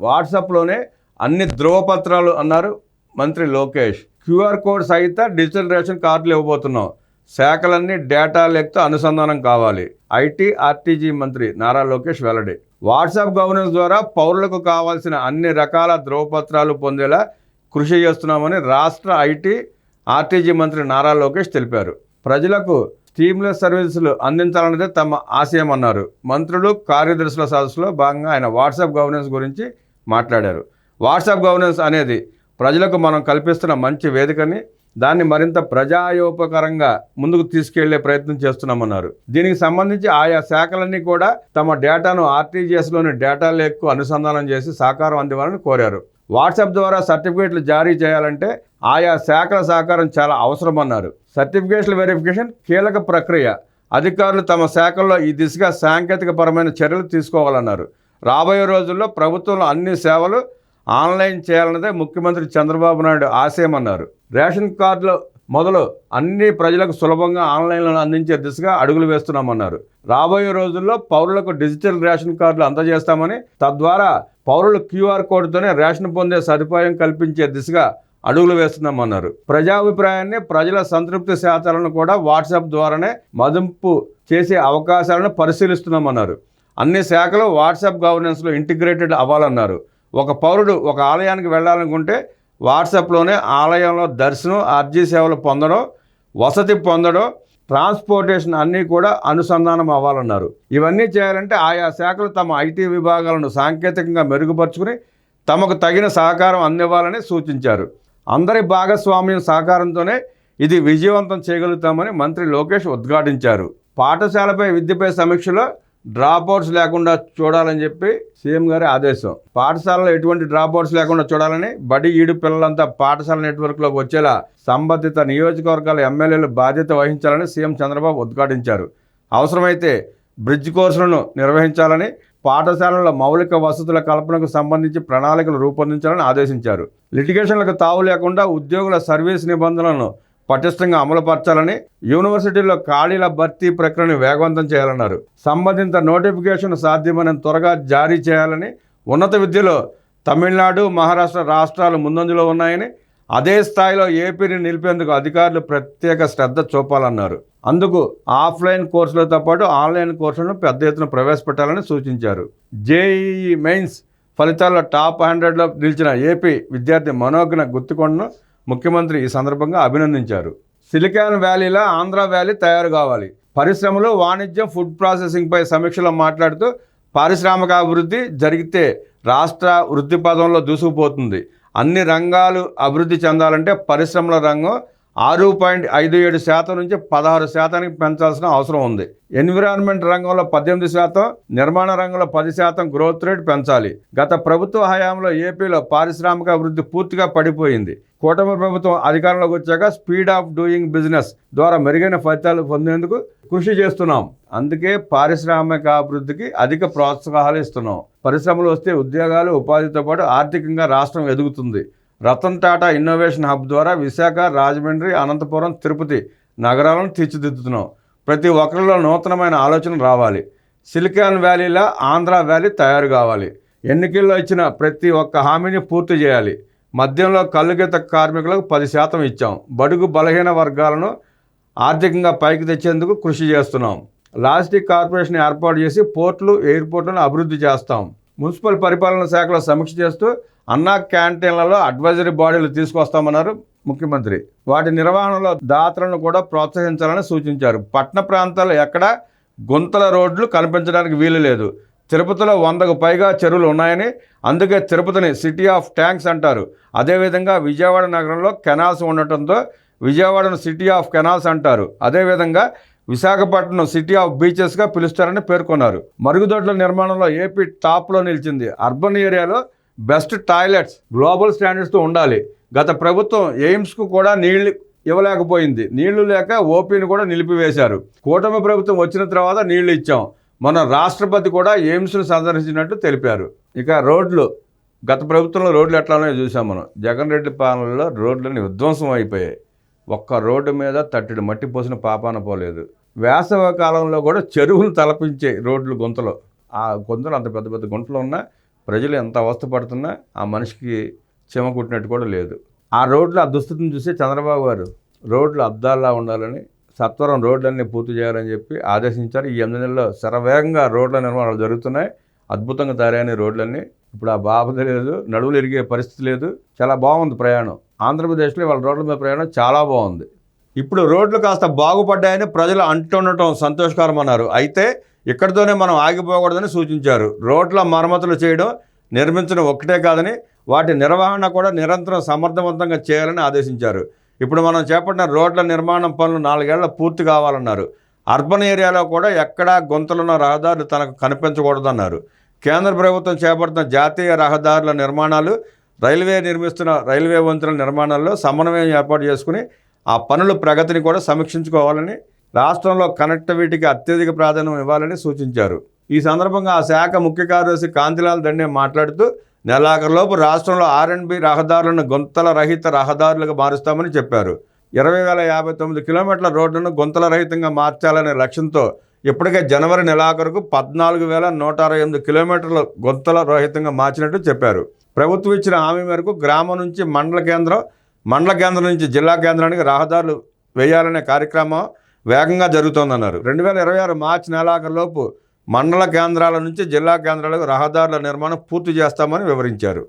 వాట్సాప్లోనే అన్ని ధృవపత్రాలు అన్నారు మంత్రి లోకేష్. క్యూఆర్ కోడ్ సహిత డిజిటల్ రేషన్ కార్డులు ఇవ్వబోతున్నాం. శాఖలన్నీ డేటా లేక్తో అనుసంధానం కావాలి. ఐటీ ఆర్టీజీ మంత్రి నారా లోకేష్ వెల్లడి. వాట్సాప్ గవర్నెన్స్ ద్వారా పౌరులకు కావాల్సిన అన్ని రకాల ధృవపత్రాలు పొందేలా కృషి చేస్తున్నామని రాష్ట్ర ఐటీ ఆర్టీజీ మంత్రి నారా లోకేష్ తెలిపారు. ప్రజలకు స్టీమ్లెస్ సర్వీసులు అందించాలన్నదే తమ ఆశయం అన్నారు. మంత్రులు కార్యదర్శుల సదస్సులో భాగంగా ఆయన వాట్సాప్ గవర్నెన్స్ గురించి మాట్లాడారు. వాట్సాప్ గవర్నెన్స్ అనేది ప్రజలకు మనం కల్పిస్తున్న మంచి వేదికని, దాన్ని మరింత ప్రజాయోపకరంగా ముందుకు తీసుకెళ్లే ప్రయత్నం చేస్తున్నామన్నారు. దీనికి సంబంధించి ఆయా శాఖలన్నీ కూడా తమ డేటాను ఆర్టీజీఎస్లోని డేటా లేక్కు అనుసంధానం చేసి సహకారం అందివ్వాలని కోరారు. వాట్సాప్ ద్వారా సర్టిఫికేట్లు జారీ చేయాలంటే ఆయా శాఖల సహకారం చాలా అవసరమన్నారు. సర్టిఫికేట్ల వెరిఫికేషన్ కీలక ప్రక్రియ. అధికారులు తమ శాఖల్లో ఈ దిశగా సాంకేతికపరమైన చర్యలు తీసుకోవాలన్నారు. రాబోయే రోజుల్లో ప్రభుత్వంలో అన్ని సేవలు ఆన్లైన్ చేయాలన్నదే ముఖ్యమంత్రి చంద్రబాబు నాయుడు ఆశయం అన్నారు. రేషన్ కార్డులు మొదలు అన్ని ప్రజలకు సులభంగా ఆన్లైన్లో అందించే దిశగా అడుగులు వేస్తున్నామన్నారు. రాబోయే రోజుల్లో పౌరులకు డిజిటల్ రేషన్ కార్డులు అందజేస్తామని, తద్వారా పౌరులు క్యూఆర్ కోడ్తోనే రేషన్ పొందే సదుపాయం కల్పించే దిశగా అడుగులు వేస్తున్నామన్నారు. ప్రజాభిప్రాయాన్ని, ప్రజల సంతృప్తి శాతాలను కూడా వాట్సాప్ ద్వారానే మదింపు చేసే అవకాశాలను పరిశీలిస్తున్నామన్నారు. అన్ని శాఖలు వాట్సాప్ గవర్నెన్స్లో ఇంటిగ్రేటెడ్ అవ్వాలన్నారు. ఒక పౌరుడు ఒక ఆలయానికి వెళ్ళాలనుకుంటే వాట్సాప్లోనే ఆలయంలో దర్శనం, అర్జీ సేవలు పొందడం, వసతి పొందడం, ట్రాన్స్పోర్టేషన్ అన్నీ కూడా అనుసంధానం అవ్వాలన్నారు. ఇవన్నీ చేయాలంటే ఆయా శాఖలు తమ ఐటీ విభాగాలను సాంకేతికంగా మెరుగుపరుచుకుని తమకు తగిన సహకారం అందివ్వాలని సూచించారు. అందరి భాగస్వామ్యం సహకారంతోనే ఇది విజయవంతం చేయగలుగుతామని మంత్రి లోకేష్ ఉద్ఘాటించారు. పాఠశాలపై విద్యపై సమీక్షలో డ్రాప్అవుట్స్ లేకుండా చూడాలని చెప్పి సీఎం గారి ఆదేశం. పాఠశాలలో ఎటువంటి డ్రాప్అవుట్స్ లేకుండా చూడాలని, బడి ఈడు పిల్లలంతా పాఠశాల నెట్వర్క్లోకి వచ్చేలా సంబంధిత నియోజకవర్గాల ఎమ్మెల్యేలు బాధ్యత వహించాలని సీఎం చంద్రబాబు ఉద్ఘాటించారు. అవసరమైతే బ్రిడ్జ్ కోర్సులను నిర్వహించాలని, పాఠశాలల మౌలిక వసతుల కల్పనకు సంబంధించి ప్రణాళికలు రూపొందించాలని ఆదేశించారు. లిటిగేషన్లకు తావు లేకుండా ఉద్యోగుల సర్వీస్ నిబంధనలను పటిష్టంగా అమలుపరచాలని, యూనివర్సిటీల్లో ఖాళీల భర్తీ ప్రక్రియను వేగవంతం చేయాలన్నారు. సంబంధిత నోటిఫికేషన్ సాధ్యమైనంత త్వరగా జారీ చేయాలని, ఉన్నత విద్యలో తమిళనాడు, మహారాష్ట్ర రాష్ట్రాలు ముందంజలో ఉన్నాయని, అదే స్థాయిలో ఏపీని నిలిపేందుకు అధికారులు ప్రత్యేక శ్రద్ధ చూపాలన్నారు. అందుకు ఆఫ్లైన్ కోర్సులతో పాటు ఆన్లైన్ కోర్సులను పెద్ద ఎత్తున ప్రవేశపెట్టాలని సూచించారు. జేఈఈ మెయిన్స్ ఫలితాల్లో టాప్ 100లో నిలిచిన ఏపీ విద్యార్థి మనోజ్ఞ గుత్తికొండను ముఖ్యమంత్రి ఈ సందర్భంగా అభినందించారు. సిలికాన్ వ్యాలీలా ఆంధ్ర వ్యాలీ తయారు కావాలి. పరిశ్రమలు, వాణిజ్యం, ఫుడ్ ప్రాసెసింగ్పై సమీక్షలో మాట్లాడుతూ పారిశ్రామికాభివృద్ధి జరిగితే రాష్ట్ర వృద్ధి పదంలో దూసుకుపోతుంది. అన్ని రంగాలు అభివృద్ధి చెందాలంటే పరిశ్రమల రంగం 6.57% నుంచి 16% పెంచాల్సిన అవసరం ఉంది. ఎన్విరాన్మెంట్ రంగంలో 18%, నిర్మాణ రంగంలో 10% గ్రోత్ రేట్ పెంచాలి. గత ప్రభుత్వ హయాంలో ఏపీలో పారిశ్రామిక అభివృద్ధి పూర్తిగా పడిపోయింది. కూటమి ప్రభుత్వం అధికారంలోకి వచ్చాక స్పీడ్ ఆఫ్ డూయింగ్ బిజినెస్ ద్వారా మెరుగైన ఫలితాలు పొందేందుకు కృషి చేస్తున్నాం. అందుకే పారిశ్రామిక అభివృద్ధికి అధిక ప్రోత్సాహాలు ఇస్తున్నాం. పరిశ్రమలు వస్తే ఉద్యోగాలు, ఉపాధితో పాటు ఆర్థికంగా రాష్ట్రం ఎదుగుతుంది. రతన్ టాటా ఇన్నోవేషన్ హబ్ ద్వారా విశాఖ, రాజమండ్రి, అనంతపురం, తిరుపతి నగరాలను తీర్చిదిద్దుతున్నాం. ప్రతి ఒక్కరిలో నూతనమైన ఆలోచన రావాలి. సిలికాన్ వ్యాలీలా ఆంధ్ర వ్యాలీ తయారు కావాలి. ఎన్నికల్లో ఇచ్చిన ప్రతి ఒక్క హామీని పూర్తి చేయాలి. మద్యంలో కల్లుగీత కార్మికులకు 10% ఇచ్చాం. బడుగు బలహీన వర్గాలను ఆర్థికంగా పైకి తెచ్చేందుకు కృషి చేస్తున్నాం. లాజిస్టిక్ కార్పొరేషన్ ఏర్పాటు చేసి పోర్టులు, ఎయిర్పోర్టులను అభివృద్ధి చేస్తాం. మున్సిపల్ పరిపాలన శాఖలో సమీక్ష చేస్తూ అన్నా క్యాంటీన్లలో అడ్వైజరీ బాడీలు తీసుకొస్తామన్నారు ముఖ్యమంత్రి. వాటి నిర్వహణలో దాతలను కూడా ప్రోత్సహించాలని సూచించారు. పట్టణ ప్రాంతాల్లో ఎక్కడ గుంతల రోడ్లు కనిపించడానికి వీలు లేదు. తిరుపతిలో 100కు పైగా చెరువులు ఉన్నాయని, అందుకే తిరుపతిని సిటీ ఆఫ్ ట్యాంక్స్ అంటారు. అదేవిధంగా విజయవాడ నగరంలో కెనాల్స్ ఉండటంతో విజయవాడను సిటీ ఆఫ్ కెనాల్స్ అంటారు. అదేవిధంగా విశాఖపట్నం సిటీ ఆఫ్ బీచెస్గా పిలుస్తారని పేర్కొన్నారు. మరుగుదొడ్ల నిర్మాణంలో ఏపీ టాప్లో నిలిచింది. అర్బన్ ఏరియాలో బెస్ట్ టాయిలెట్స్ గ్లోబల్ స్టాండర్డ్స్తో ఉండాలి. గత ప్రభుత్వం ఎయిమ్స్కు కూడా నీళ్లు ఇవ్వలేకపోయింది. నీళ్లు లేక ఓపీని కూడా నిలిపివేశారు. కూటమి ప్రభుత్వం వచ్చిన తర్వాత నీళ్లు ఇచ్చాం. మన రాష్ట్రపతి కూడా ఎయిమ్స్ను సందర్శించినట్టు తెలిపారు. ఇక రోడ్లు, గత ప్రభుత్వంలో రోడ్లు ఎట్లానో చూసాం మనం. జగన్ రెడ్డి పాలనలో రోడ్లని విధ్వంసం అయిపోయాయి. ఒక్క రోడ్డు మీద తట్టెడు మట్టి పోసిన పాపాన పోలేదు. వేసవ కాలంలో కూడా చెరువులు తలపించే రోడ్లు గుంతలు. ఆ గుంతలు అంత పెద్ద పెద్ద గుంటలు ఉన్నా ప్రజలు ఎంత అవస్థ పడుతున్నా ఆ మనిషికి చెమ కుట్టినట్టు కూడా లేదు. ఆ రోడ్లు ఆ దుస్థితిని చూసి చంద్రబాబు గారు రోడ్లు అద్దాల్లా ఉండాలని సత్వరం రోడ్లన్నీ పూర్తి చేయాలని చెప్పి ఆదేశించారు. ఈ 8 నెలల్లో శరవేగంగా రోడ్ల నిర్మాణాలు జరుగుతున్నాయి. అద్భుతంగా తయారైన రోడ్లన్నీ. ఇప్పుడు ఆ బాధ లేదు, నడువులు ఎరిగే పరిస్థితి లేదు. చాలా బాగుంది ప్రయాణం. ఆంధ్రప్రదేశ్లో వాళ్ళ రోడ్ల మీద ప్రయాణం చాలా బాగుంది. ఇప్పుడు రోడ్లు కాస్త బాగుపడ్డాయని ప్రజలు అంటుండటం సంతోషకరం అన్నారు. అయితే ఇక్కడితోనే మనం ఆగిపోకూడదని సూచించారు. రోడ్ల మరమ్మతులు చేయడం, నిర్మించడం ఒక్కటే కాదని వాటి నిర్వహణ కూడా నిరంతరం సమర్థవంతంగా చేయాలని ఆదేశించారు. ఇప్పుడు మనం చేపట్టిన రోడ్ల నిర్మాణం పనులు 4 ఏళ్ల పూర్తి కావాలన్నారు. అర్బన్ ఏరియాలో కూడా ఎక్కడా గుంతలున్న రహదారులు తనకు కనిపించకూడదన్నారు. కేంద్ర ప్రభుత్వం చేపడుతున్న జాతీయ రహదారుల నిర్మాణాలు, నిర్మిస్తున్న రైల్వే వంతెనల నిర్మాణాల్లో సమన్వయం ఏర్పాటు చేసుకుని ఆ పనుల ప్రగతిని కూడా సమీక్షించుకోవాలని, రాష్ట్రంలో కనెక్టివిటీకి అత్యధిక ప్రాధాన్యం ఇవ్వాలని సూచించారు. ఈ సందర్భంగా ఆ శాఖ ముఖ్య కార్యదర్శి కాంతిలాల్ దండే మాట్లాడుతూ నెలాఖరులోపు రాష్ట్రంలో R&B రహదారులను గుంతల రహిత రహదారులుగా మారుస్తామని చెప్పారు. 20,059 కిలోమీటర్ల రోడ్లను గుంతల రహితంగా మార్చాలనే లక్ష్యంతో ఇప్పటికే జనవరి నెలాఖరుకు 14,168 కిలోమీటర్ల గుంతల రహితంగా మార్చినట్టు చెప్పారు. ప్రభుత్వం ఇచ్చిన హామీ మేరకు గ్రామం నుంచి మండల కేంద్రం నుంచి జిల్లా కేంద్రానికి రహదారులు వేయాలనే కార్యక్రమం వేగంగా జరుగుతోందన్నారు. 2026 మార్చి నెలాఖరులోపు మండల కేంద్రాల నుంచి జిల్లా కేంద్రాలకు రహదారుల నిర్మాణం పూర్తి చేస్తామని వివరించారు.